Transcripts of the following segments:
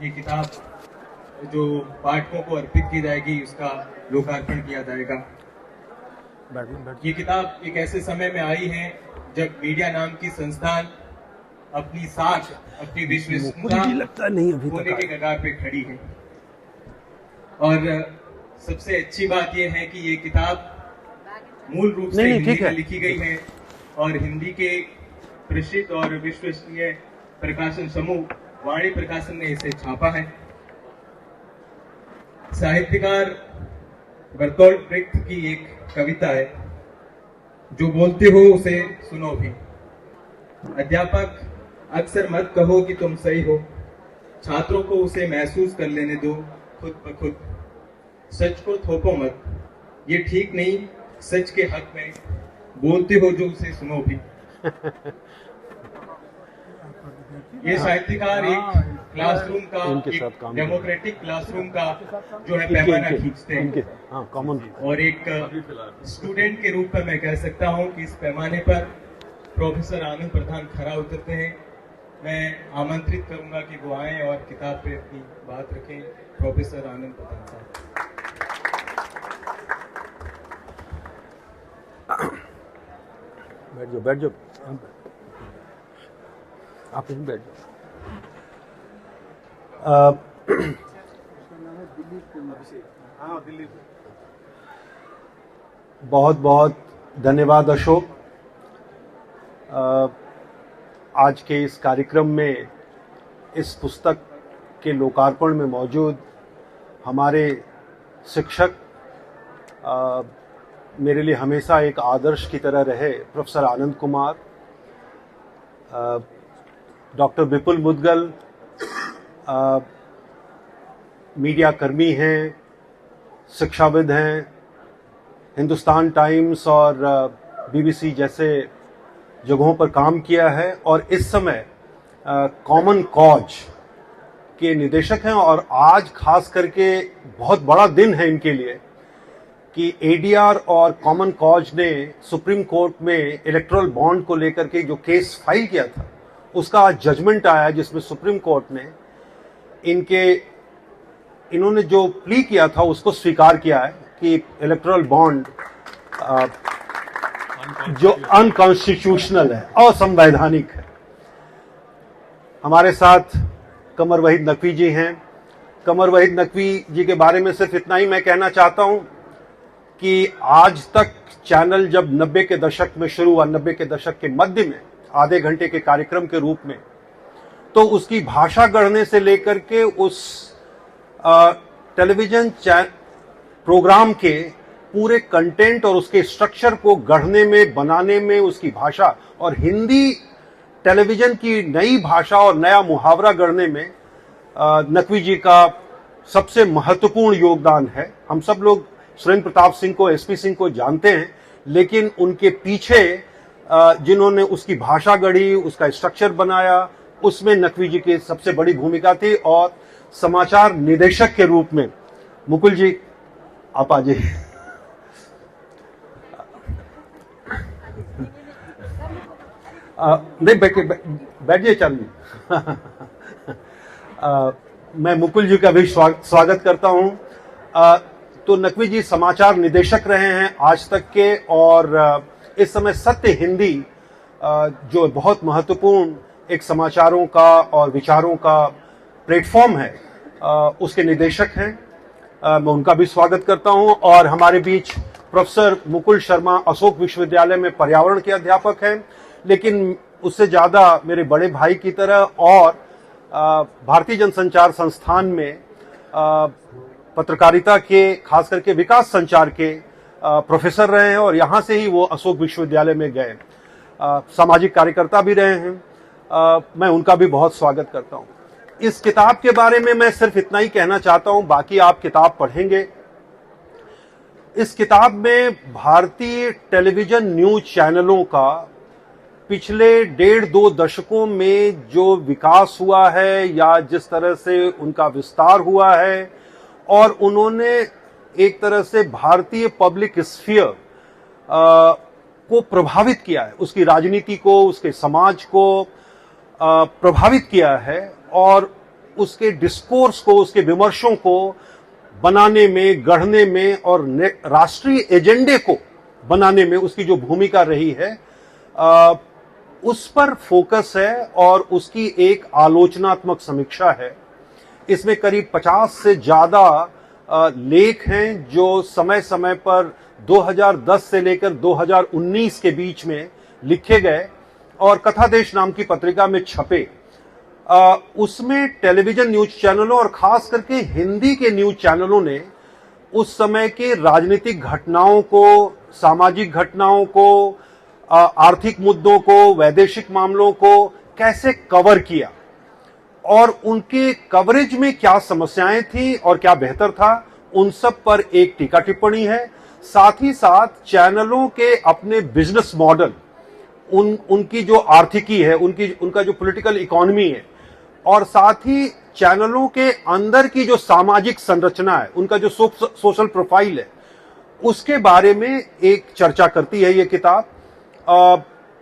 ये किताब जो पाठकों को अर्पित की जाएगी उसका लोकार्पण किया जाएगा। ये किताब एक ऐसे समय में आई है जब मीडिया नाम की संस्थान अपनी साख, अपनी विश्वसनीयता होने के कगार पे खड़ी है। और सबसे अच्छी बात यह है कि ये किताब मूल रूप से हिंदी में लिखी गई है और हिंदी के प्रसिद्ध और विश्वसनीय प्रकाशन समूह वाणी प्रकाशन ने इसे छापा है। साहित्यकार बर्तोल्ट ब्रेख्ट की एक कविता है, जो बोलते हो उसे सुनो भी। अध्यापक अक्सर मत कहो कि तुम सही हो, छात्रों को उसे महसूस कर लेने दो खुद ब खुद। सच को थोपो मत, ये ठीक नहीं सच के हक में, बोलते हो जो उसे सुनो भी। ये साहित्यकार एक क्लासरूम का, एक डेमोक्रेटिक क्लासरूम का जो है पैमाना खींचते हैं और एक स्टूडेंट के रूप में मैं कह सकता हूं कि इस पैमाने पर प्रोफेसर आनंद प्रधान खरा उतरते हैं। मैं आमंत्रित करूंगा कि वो आए और किताब पे अपनी बात रखें। प्रोफेसर आनंद प्रधान साहब। बैठ जाओ आप यहीं बैठ जाओ। बहुत बहुत धन्यवाद अशोक। आज के इस कार्यक्रम में इस पुस्तक के लोकार्पण में मौजूद हमारे शिक्षक, मेरे लिए हमेशा एक आदर्श की तरह रहे, प्रोफेसर आनंद कुमार, डॉक्टर विपुल मुदगल, मीडिया कर्मी हैं, शिक्षाविद हैं, हिंदुस्तान टाइम्स और बीबीसी जैसे जगहों पर काम किया है और इस समय कॉमन कॉज के निदेशक हैं। और आज खास करके बहुत बड़ा दिन है इनके लिए कि एडीआर और कॉमन कॉज ने सुप्रीम कोर्ट में इलेक्टोरल बॉन्ड को लेकर के जो केस फाइल किया था उसका आज जजमेंट आया, जिसमें सुप्रीम कोर्ट ने इन्होंने जो प्ली किया था उसको स्वीकार किया है कि इलेक्टोरल बॉन्ड जो अनकॉन्स्टिट्यूशनल है, असंवैधानिक है। हमारे साथ कमर वहीद नकवी जी हैं। कमर वहीद नकवी जी के बारे में सिर्फ इतना ही मैं कहना चाहता हूं कि आज तक चैनल जब 90 के दशक में शुरू हुआ, 90 के दशक के मध्य में आधे घंटे के कार्यक्रम के रूप में, तो उसकी भाषा गढ़ने से लेकर के उस टेलीविजन प्रोग्राम के पूरे कंटेंट और उसके स्ट्रक्चर को गढ़ने में, बनाने में, उसकी भाषा और हिंदी टेलीविजन की नई भाषा और नया मुहावरा गढ़ने में नकवी जी का सबसे महत्वपूर्ण योगदान है। हम सब लोग सुरेंद्र प्रताप सिंह को, एसपी सिंह को जानते हैं, लेकिन उनके पीछे जिन्होंने उसकी भाषा गढ़ी, उसका स्ट्रक्चर बनाया, उसमें नकवी जी की सबसे बड़ी भूमिका थी। और समाचार निदेशक के रूप में मुकुल जी आप आ जाइए। नहीं बैठिए, चलिए। मैं मुकुल जी का भी स्वागत करता हूं। तो नकवी जी समाचार निदेशक रहे हैं आज तक के, और इस समय सत्य हिंदी जो बहुत महत्वपूर्ण एक समाचारों का और विचारों का प्लेटफॉर्म है, उसके निदेशक हैं। मैं उनका भी स्वागत करता हूं। और हमारे बीच प्रोफेसर मुकुल शर्मा अशोक विश्वविद्यालय में पर्यावरण के अध्यापक हैं, लेकिन उससे ज्यादा मेरे बड़े भाई की तरह, और भारतीय जनसंचार संस्थान में पत्रकारिता के, खास करके विकास संचार के प्रोफेसर रहे हैं और यहां से ही वो अशोक विश्वविद्यालय में गए। सामाजिक कार्यकर्ता भी रहे हैं। मैं उनका भी बहुत स्वागत करता हूं। इस किताब के बारे में मैं सिर्फ इतना ही कहना चाहता हूं, बाकी आप किताब पढ़ेंगे। इस किताब में भारतीय टेलीविजन न्यूज चैनलों का पिछले 1.5-2 दशकों में जो विकास हुआ है या जिस तरह से उनका विस्तार हुआ है, और उन्होंने एक तरह से भारतीय पब्लिक स्फीयर को प्रभावित किया है, उसकी राजनीति को, उसके समाज को प्रभावित किया है। और उसके डिस्कोर्स को, उसके विमर्शों को बनाने में, गढ़ने में और राष्ट्रीय एजेंडे को बनाने में उसकी जो भूमिका रही है उस पर फोकस है और उसकी एक आलोचनात्मक समीक्षा है। इसमें करीब 50 से ज्यादा लेख हैं जो समय समय पर 2010 से लेकर 2019 के बीच में लिखे गए और कथादेश नाम की पत्रिका में छपे। उसमें टेलीविजन न्यूज चैनलों और खास करके हिंदी के न्यूज चैनलों ने उस समय के राजनीतिक घटनाओं को, सामाजिक घटनाओं को, आर्थिक मुद्दों को, वैदेशिक मामलों को कैसे कवर किया और उनके कवरेज में क्या समस्याएं थी और क्या बेहतर था, उन सब पर एक टीका टिप्पणी है। साथ ही साथ चैनलों के अपने बिजनेस मॉडल, उनकी जो आर्थिकी है, उनका जो पॉलिटिकल इकोनॉमी है और साथ ही चैनलों के अंदर की जो सामाजिक संरचना है, उनका जो सोशल प्रोफाइल है, उसके बारे में एक चर्चा करती है ये किताब।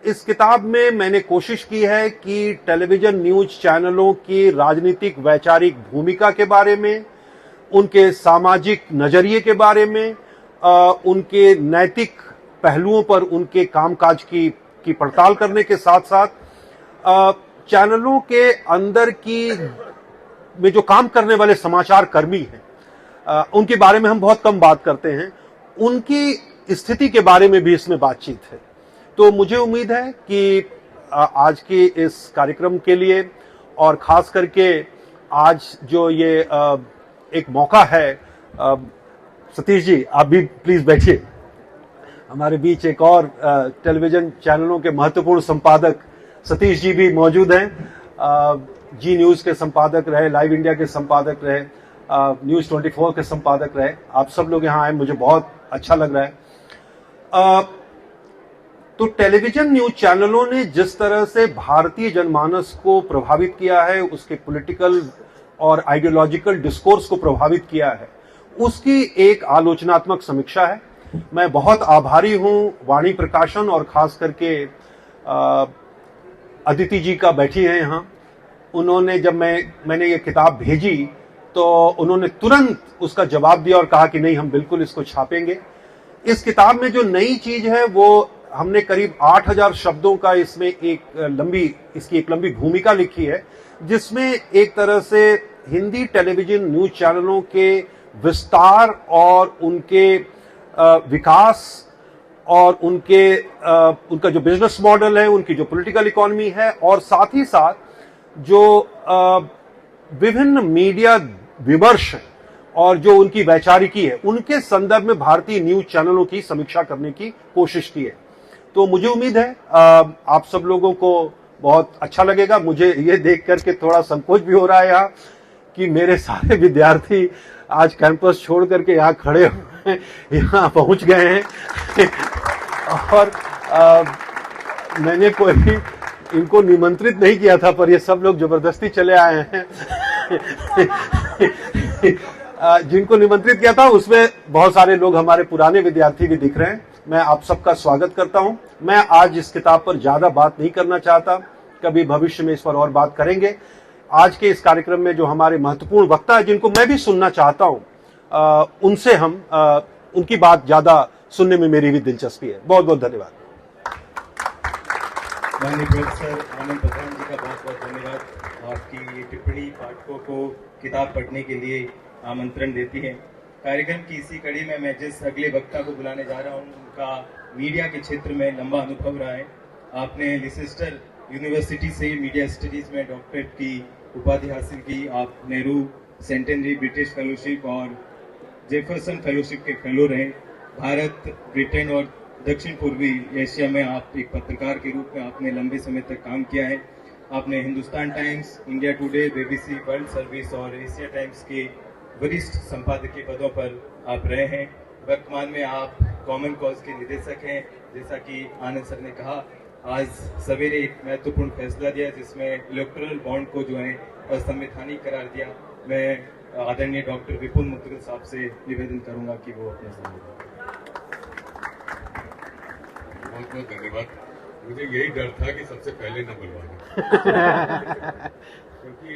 इस किताब में मैंने कोशिश की है कि टेलीविजन न्यूज चैनलों की राजनीतिक वैचारिक भूमिका के बारे में, उनके सामाजिक नजरिए के बारे में, उनके नैतिक पहलुओं पर उनके कामकाज की पड़ताल करने के साथ साथ चैनलों के अंदर की में जो काम करने वाले समाचार कर्मी हैं उनके बारे में हम बहुत कम बात करते हैं, उनकी स्थिति के बारे में भी इसमें बातचीत है। तो मुझे उम्मीद है कि आज के इस कार्यक्रम के लिए और खास करके आज जो ये एक मौका है, सतीश जी आप भी प्लीज बैठिए। हमारे बीच एक और टेलीविजन चैनलों के महत्वपूर्ण संपादक सतीश जी भी मौजूद हैं। जी न्यूज के संपादक रहे, लाइव इंडिया के संपादक रहे, न्यूज 24 के संपादक रहे। आप सब लोग यहाँ आए, मुझे बहुत अच्छा लग रहा है। तो टेलीविजन न्यूज चैनलों ने जिस तरह से भारतीय जनमानस को प्रभावित किया है, उसके पॉलिटिकल और आइडियोलॉजिकल डिस्कोर्स को प्रभावित किया है, उसकी एक आलोचनात्मक समीक्षा है। मैं बहुत आभारी हूं वाणी प्रकाशन और खास करके अदिति जी का बैठी है यहाँ। उन्होंने जब मैंने ये किताब भेजी तो उन्होंने तुरंत उसका जवाब दिया और कहा कि नहीं, हम बिल्कुल इसको छापेंगे। इस किताब में जो नई चीज है वो हमने करीब 8000 शब्दों का इसमें इसकी एक लंबी भूमिका लिखी है, जिसमें एक तरह से हिंदी टेलीविजन न्यूज चैनलों के विस्तार और उनके विकास और उनका जो बिजनेस मॉडल है, उनकी जो पॉलिटिकल इकोनॉमी है और साथ ही साथ जो विभिन्न मीडिया विमर्श और जो उनकी वैचारिकी है, उनके संदर्भ में भारतीय न्यूज चैनलों की समीक्षा करने की कोशिश की है। तो मुझे उम्मीद है आप सब लोगों को बहुत अच्छा लगेगा। मुझे ये देख करके थोड़ा संकोच भी हो रहा है यहाँ कि मेरे सारे विद्यार्थी आज कैंपस छोड़ करके यहाँ खड़े हुए, यहाँ पहुंच गए हैं और मैंने कोई इनको निमंत्रित नहीं किया था, पर ये सब लोग जबरदस्ती चले आए हैं। जिनको निमंत्रित किया था उसमें बहुत सारे लोग हमारे पुराने विद्यार्थी भी दिख रहे हैं। मैं आप सबका स्वागत करता हूं। मैं आज इस किताब पर ज्यादा बात नहीं करना चाहता, कभी भविष्य में इस पर और बात करेंगे। आज के इस कार्यक्रम में जो हमारे महत्वपूर्ण वक्ता है, जिनको मैं भी सुनना चाहता हूं, उनसे हम उनकी बात ज्यादा सुनने में मेरी भी दिलचस्पी है। बहुत बहुत धन्यवाद। माननीय प्रोफेसर आनंद प्रधान जी का बहुत बहुत धन्यवाद। आपकी ये टिप्पणी पाठकों को किताब पढ़ने के लिए आमंत्रण देती है। कार्यक्रम की इसी कड़ी में मैं जिस अगले वक्ता को बुलाने जा रहा हूँ, उनका मीडिया के क्षेत्र में लंबा अनुभव रहा है। आपने लिसेस्टर यूनिवर्सिटी से मीडिया स्टडीज में डॉक्टरेट की उपाधि हासिल की। आप नेहरू सेंटेनरी ब्रिटिश फेलोशिप और जेफरसन फेलोशिप के फेलो रहे। भारत, ब्रिटेन और दक्षिण पूर्वी एशिया में आप एक पत्रकार के रूप में आपने लंबे समय तक काम किया है। आपने Hindustan times, India today, BBC world service और एशिया टाइम्स के वरिष्ठ संपादकीय पदों पर आप रहे हैं। वर्तमान में आप कॉमन कॉज के निदेशक हैं। जैसा कि आनंद सर ने कहा, आज सवेरे एक महत्वपूर्ण फैसला दिया जिसमें इलेक्टोरल बॉन्ड को जो है असंवैधानिक करार दिया। मैं आदरणीय डॉक्टर विपुल मुद्गल साहब से निवेदन करूंगा कि वो अपने संबोधन। बहुत बहुत धन्यवाद। मुझे यही डर था कि सबसे पहले न बुलवाना क्योंकि